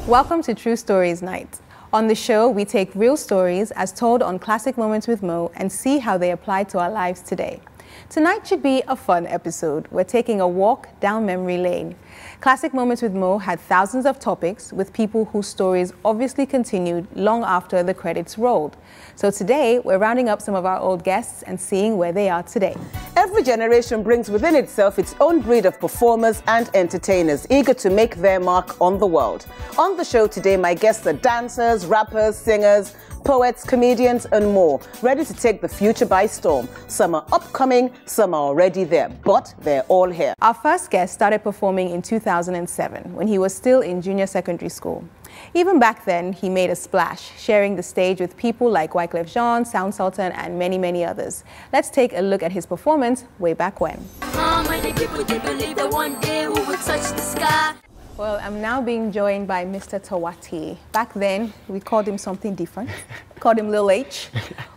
Welcome to True Stories Night. On the show, we take real stories as told on Classic Moments with Mo and see how they apply to our lives today. Tonight should be a fun episode. We're taking a walk down memory lane. Classic Moments with Mo had thousands of topics with people whose stories obviously continued long after the credits rolled. So today, we're rounding up some of our old guests and seeing where they are today. Every generation brings within itself its own breed of performers and entertainers eager to make their mark on the world. On the show today, my guests are dancers, rappers, singers, poets, comedians, and more, ready to take the future by storm. Some are upcoming, some are already there, but they're all here. Our first guest started performing in 2007 when he was still in junior secondary school. Even back then, he made a splash, sharing the stage with people like Wyclef Jean, Sound Sultan, and many, many others. Let's take a look at his performance way back when. How many people did believe that one day we would touch the sky? Well, I'm now being joined by Mr. Theriot. Back then, we called him something different. Called him Lil H.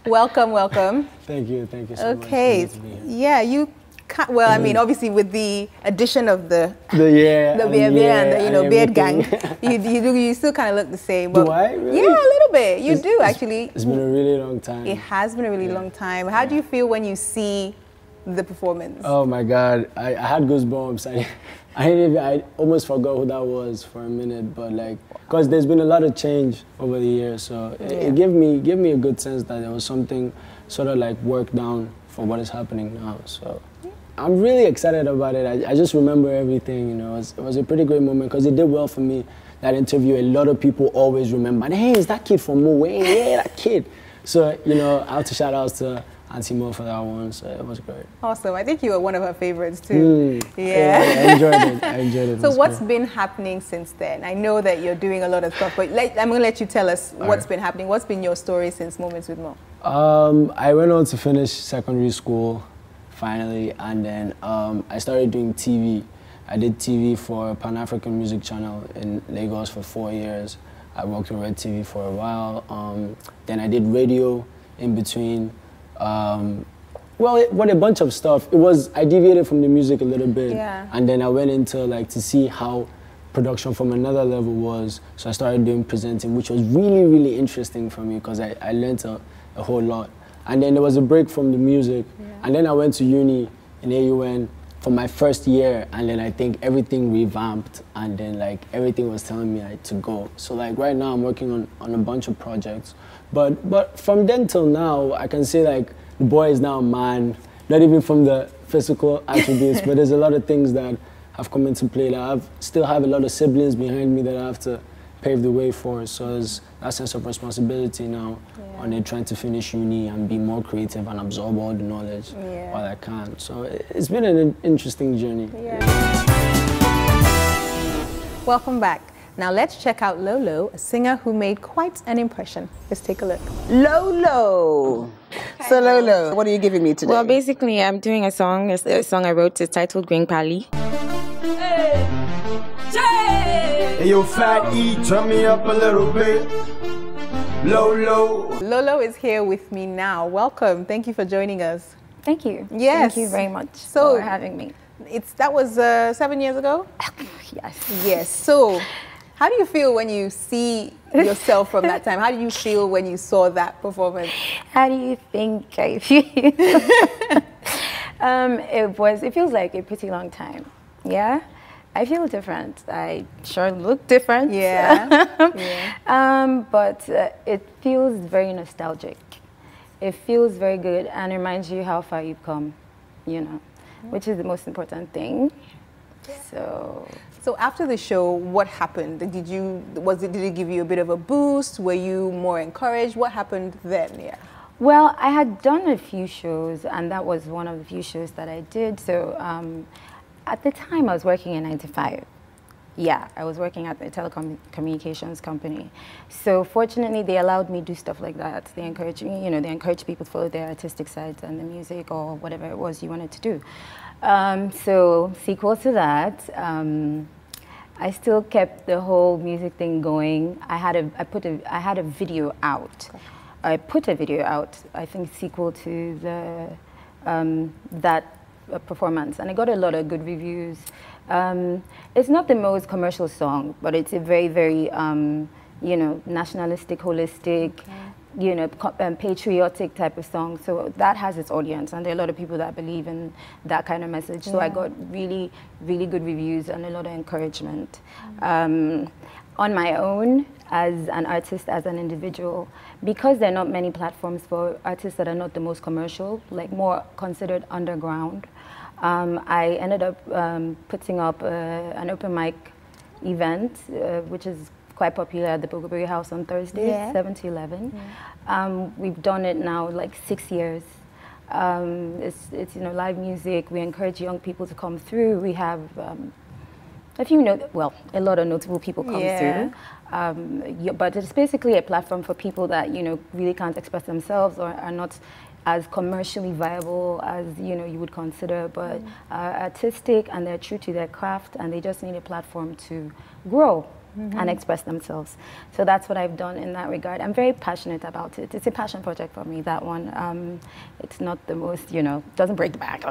Welcome, welcome. Thank you so much. Okay, yeah, you can't, well, I mean, obviously with the addition of the beard and the beard gang, you still kind of look the same. But do I? Really? Yeah, a little bit. You do actually. It's been a really long time. It has been a really long time. How do you feel when you see the performance? Oh my God, I had goosebumps. I almost forgot who that was for a minute, but like, because there's been a lot of change over the years, so it gave me a good sense that there was something sort of like worked down for what is happening now. So I'm really excited about it. I just remember everything, you know. It was a pretty great moment because it did well for me. That interview, a lot of people always remember, hey, is that kid from Mo? Hey, that kid. So, you know, I have to shout out to Auntie Mo for that one, so it was great. Awesome. I think you were one of her favorites too. Yeah, I enjoyed it. So what's been happening since then? I know that you're doing a lot of stuff, but I'm going to let you tell us what's been happening. What's been your story since Moments with Mo? I went on to finish secondary school, finally, and then I started doing TV. I did TV for a Pan-African music channel in Lagos for 4 years. I worked with Red TV for a while. Then I did radio in between. Well, a bunch of stuff. I deviated from the music a little bit, and then I went into like to see how production from another level was. So I started doing presenting, which was really, really interesting for me because I learned a whole lot. And then there was a break from the music, and then I went to uni in AUN for my first year, and then I think everything revamped, and then like everything was telling me to go. So like right now I'm working on a bunch of projects. But from then till now, I can say like the boy is now a man, not even from the physical attributes, but there's a lot of things that have come into play that I still have a lot of siblings behind me that I have to pave the way for. So there's that sense of responsibility now on it, trying to finish uni and be more creative and absorb all the knowledge while I can. So it's been an interesting journey. Welcome back. Now let's check out Lolo, a singer who made quite an impression. Let's take a look. Lolo. So Lolo, what are you giving me today? Well, basically, I'm doing a song I wrote. It's titled Green Pali. Hey, yo, Fat E, turn me up a little bit. Lolo. Lolo is here with me now. Welcome. Thank you for joining us. Thank you. Yes. Thank you very much for having me. That was 7 years ago? Yes. Yes. So how do you feel when you see yourself from that time? How do you feel when you saw that performance? How do you think I feel? It feels like a pretty long time. Yeah? I feel different. I sure look different. But it feels very nostalgic. It feels very good and reminds you how far you've come, you know, which is the most important thing. So after the show, what happened? Did it give you a bit of a boost? Were you more encouraged? What happened then? Well, I had done a few shows, and that was one of the few shows that I did. So at the time, I was working in 9 to 5. Yeah, I was working at a telecommunications company. So fortunately, they allowed me to do stuff like that. They encouraged me, you know, they encouraged people to follow their artistic sides and the music or whatever it was you wanted to do. So sequel to that, I still kept the whole music thing going. I had a video out. I put a video out, I think sequel to the that performance, and it got a lot of good reviews. It's not the most commercial song, but it's a very, very, you know, nationalistic, holistic, you know, patriotic type of song. So that has its audience, and there are a lot of people that believe in that kind of message. So I got really, really good reviews and a lot of encouragement. On my own, as an artist, as an individual, because there are not many platforms for artists that are not the most commercial, like more considered underground, I ended up putting up an open mic event, which is quite popular at the Bogobiri House on Thursdays, 7 to 11. We've done it now like 6 years. It's you know, live music. We encourage young people to come through. We have a lot of notable people come through. But it's basically a platform for people that, you know, really can't express themselves or are not as commercially viable as, you know, you would consider, but are artistic and they're true to their craft, and they just need a platform to grow and express themselves. So that's what I've done in that regard. I'm very passionate about it. It's a passion project for me, that one. It's not the most, you know, doesn't break the bank,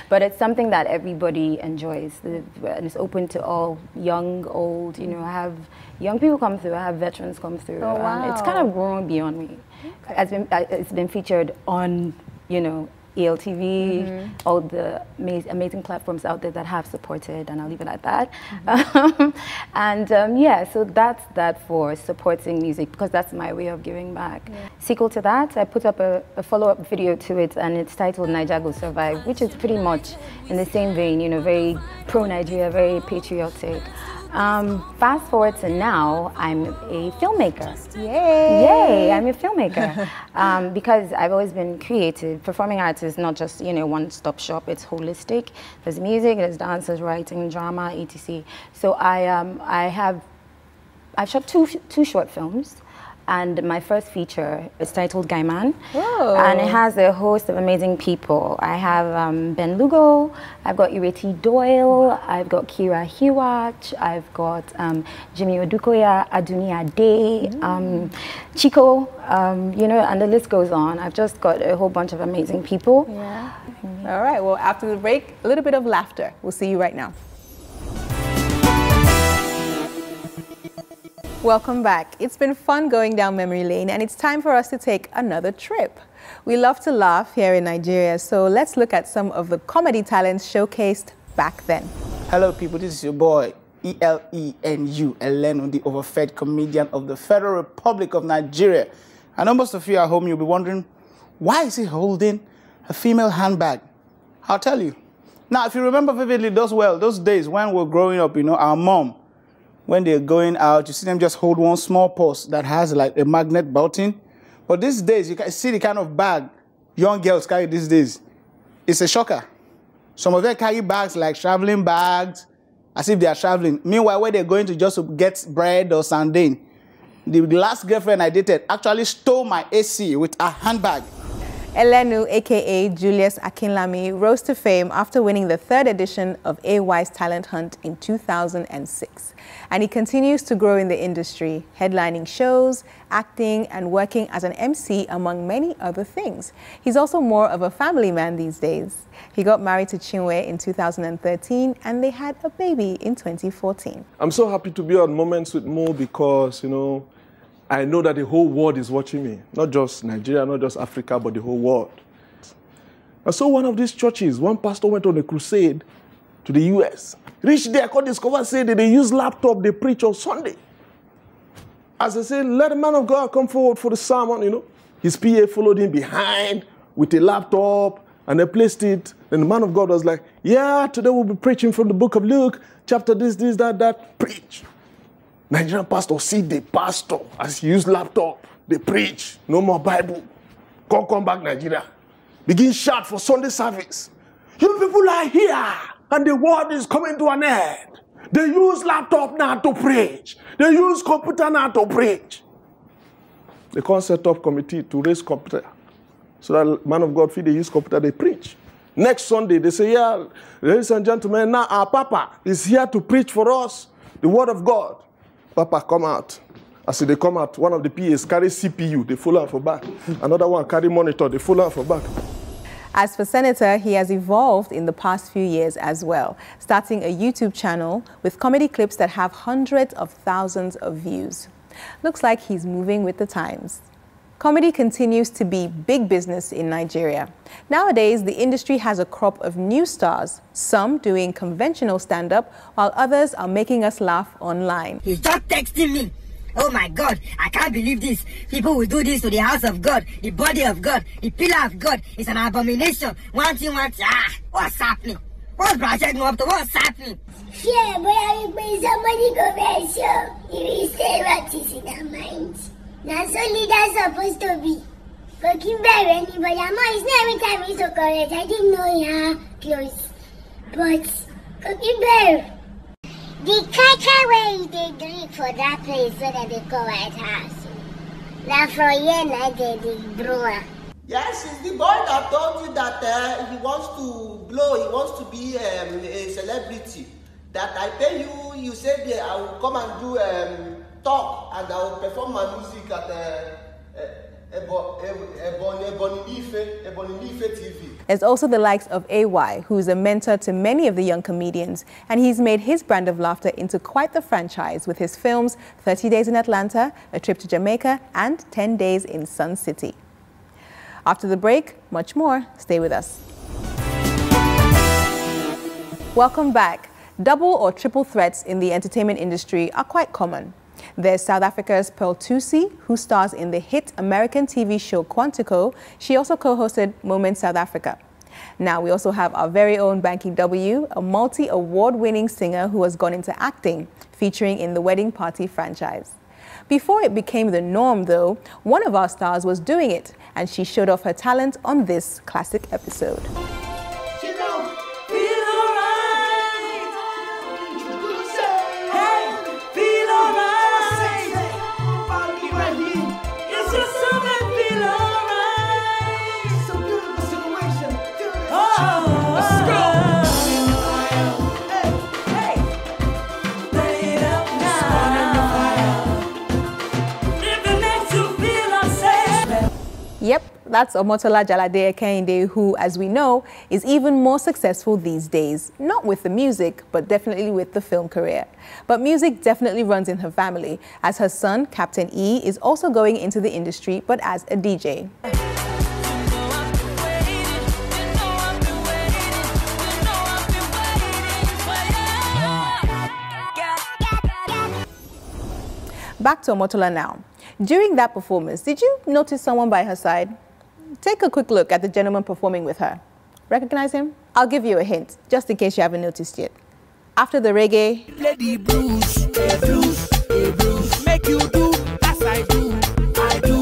but it's something that everybody enjoys. And it's open to all, young, old, you know. I have young people come through, I have veterans come through. Oh, wow. It's kind of grown beyond me. It's been featured on, you know, ELTV, all the amazing platforms out there that have supported, and I'll leave it at that. Yeah, so that's that for supporting music, because that's my way of giving back. Sequel to that, I put up a follow-up video to it, and it's titled Naija Go Survive, which is pretty much in the same vein, you know, very pro-Nigeria, very patriotic. Fast forward to now, I'm a filmmaker. Yay! Yay! I'm a filmmaker because I've always been creative. Performing arts is not just, you know, one-stop shop. It's holistic. There's music, there's dance, there's writing, drama, etc. So I've shot two short films. And my first feature is titled Guy Man. Whoa. And it has a host of amazing people. I have Ben Lugo, I've got Ireti Doyle, I've got Kira Hiwach, I've got Jimmy Odukoya, Aduni Ade, Chico, you know, and the list goes on. I've just got a whole bunch of amazing people. Yeah. All right, well, after the break, a little bit of laughter. We'll see you right now. Welcome back. It's been fun going down memory lane, and it's time for us to take another trip. We love to laugh here in Nigeria, so let's look at some of the comedy talents showcased back then. Hello people, this is your boy ELENU, Elenu, the overfed comedian of the Federal Republic of Nigeria. I know most of you at home, you'll be wondering, why is he holding a female handbag? I'll tell you. Now, if you remember vividly those days when we were growing up, you know, our mom, when they're going out, you see them just hold one small purse that has like a magnet button. But these days, you can see the kind of bag young girls carry these days. It's a shocker. Some of them carry bags like traveling bags, as if they are traveling. Meanwhile, where they're going to just get bread or sardine. The last girlfriend I dated actually stole my AC with a handbag. Elenu, aka Julius Aquila, rose to fame after winning the 3rd edition of AY's Talent Hunt in 2006. And he continues to grow in the industry, headlining shows, acting, and working as an MC, among many other things. He's also more of a family man these days. He got married to Chinwe in 2013, and they had a baby in 2014. I'm so happy to be on Moments with Mo because, you know, I know that the whole world is watching me. Not just Nigeria, not just Africa, but the whole world. And so one of these churches, one pastor went on a crusade to the US. Reached there, could discover, say that they use laptop, they preach on Sunday. As they say, let the man of God come forward for the sermon, you know. His PA followed him behind with a laptop, and they placed it. And the man of God was like, yeah, today we'll be preaching from the book of Luke, chapter this, that, preach. Nigerian pastor see the pastor as he use laptop, they preach, no more Bible. Come back, Nigeria. Begin shout for Sunday service. You people are here, and the world is coming to an end. They use laptop now to preach. They use computer now to preach. They can't set up committee to raise computer. So that man of God feel they use computer, they preach. Next Sunday, they say, yeah, ladies and gentlemen, now our Papa is here to preach for us the word of God. Papa come out. As they come out, one of the PAs carry CPU, they follow her for back. Another one carry monitor, they follow her for back. As for Senator, he has evolved in the past few years as well, starting a YouTube channel with comedy clips that have hundreds of thousands of views. Looks like he's moving with the times. Comedy continues to be big business in Nigeria. Nowadays, the industry has a crop of new stars, some doing conventional stand-up, while others are making us laugh online. He's just texting me. Oh my God, I can't believe this. People will do this to the house of God, the body of God, the pillar of God. It's an abomination. What's happening? What's Brajek up to? What's happening? Yeah, but I will somebody go there, sure. You will say what is in their minds. That's only that's supposed to be. Cooking bear anybody. I'm always every time he's so correct. I didn't know he had clothes. But cooking bear. The caca where they drink for that place where they call White House. Now for a year now they brewer. Yes, it's the boy that told you that he wants to blow, he wants to be a celebrity. That I tell you, you said I will come and do talk and I will perform my music at EbonyLife TV. There's also the likes of AY, who's a mentor to many of the young comedians, and he's made his brand of laughter into quite the franchise with his films 30 Days in Atlanta, A Trip to Jamaica, and 10 Days in Sun City. After the break, much more. Stay with us. Welcome back. Double or triple threats in the entertainment industry are quite common. There's South Africa's Pearl Thusi, who stars in the hit American TV show Quantico. She also co-hosted Moment South Africa. Now we also have our very own Banky W, a multi-award-winning singer who has gone into acting, featuring in the Wedding Party franchise. Before it became the norm, though, one of our stars was doing it, and she showed off her talent on this classic episode. Yep, that's Omotola Jalade Kehinde, who, as we know, is even more successful these days. Not with the music, but definitely with the film career. But music definitely runs in her family, as her son, Captain E, is also going into the industry, but as a DJ. Back to Omotola now. During that performance, did you notice someone by her side? Take a quick look at the gentleman performing with her. Recognize him? I'll give you a hint, just in case you haven't noticed yet. After the reggae, play the blues, blues, make you do as I do, I do.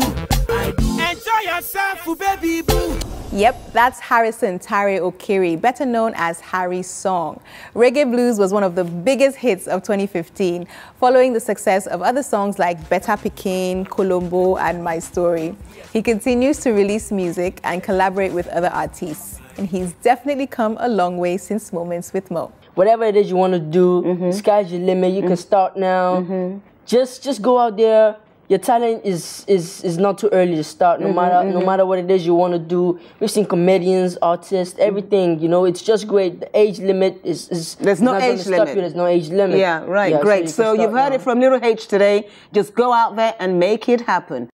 Enjoy yourself, baby boo. Yep, that's Harrison Tare Okiri, better known as Harry's Song. Reggae Blues was one of the biggest hits of 2015, following the success of other songs like Beta Pikin, Colombo, and My Story. He continues to release music and collaborate with other artists, and he's definitely come a long way since Moments with Mo. Whatever it is you want to do, sky's your limit. You can start now. Just go out there. Your talent is not too early to start. No matter what it is you want to do. We've seen comedians, artists, everything. You know, it's just great. The age limit is there's no age limit. There's no age limit. Yeah, right. Yeah, great. So you've heard it from Lil H today. Just go out there and make it happen.